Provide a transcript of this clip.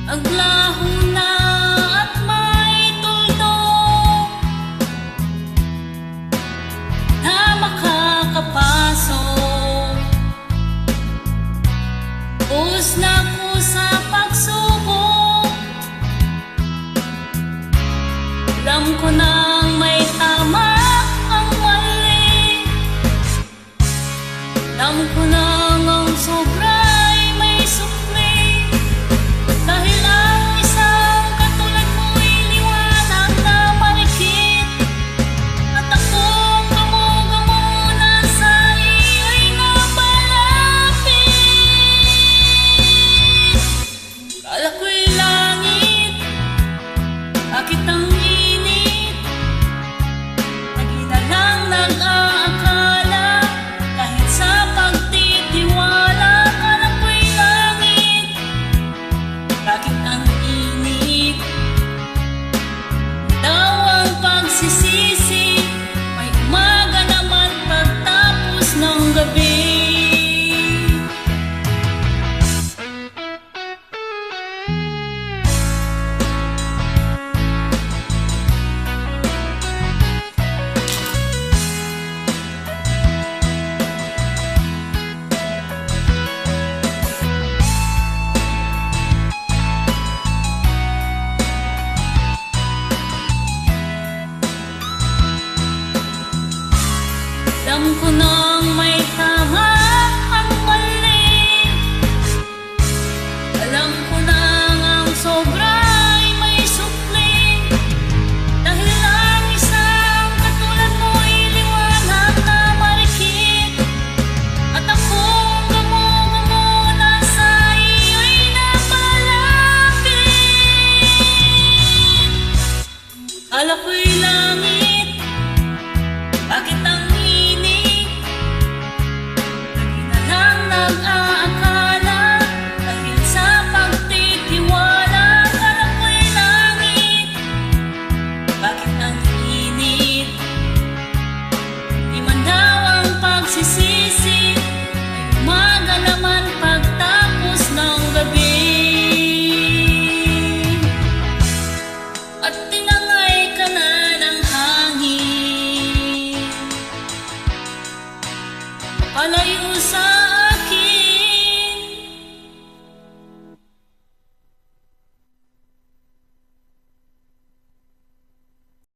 Aglaho na at may tuldok na makakapasok. Us na ko sa pagsubok, alam ko nang may tama ang mali, alam ko nang ang sobra'y may sukli. Dahil ang isang katulad mo'y liwanag na marikit, at akong gamo-gamo na sa iyo'y napalapit. Kala ko'y langit, bakit ang init? Lagi na lang nag-aakala, kahit sa pagtitiwala. Kala ko'y langit, bakit ang init? Daw ang pagsisisi, may umaga naman pagtapos ng gabi. Alam ko na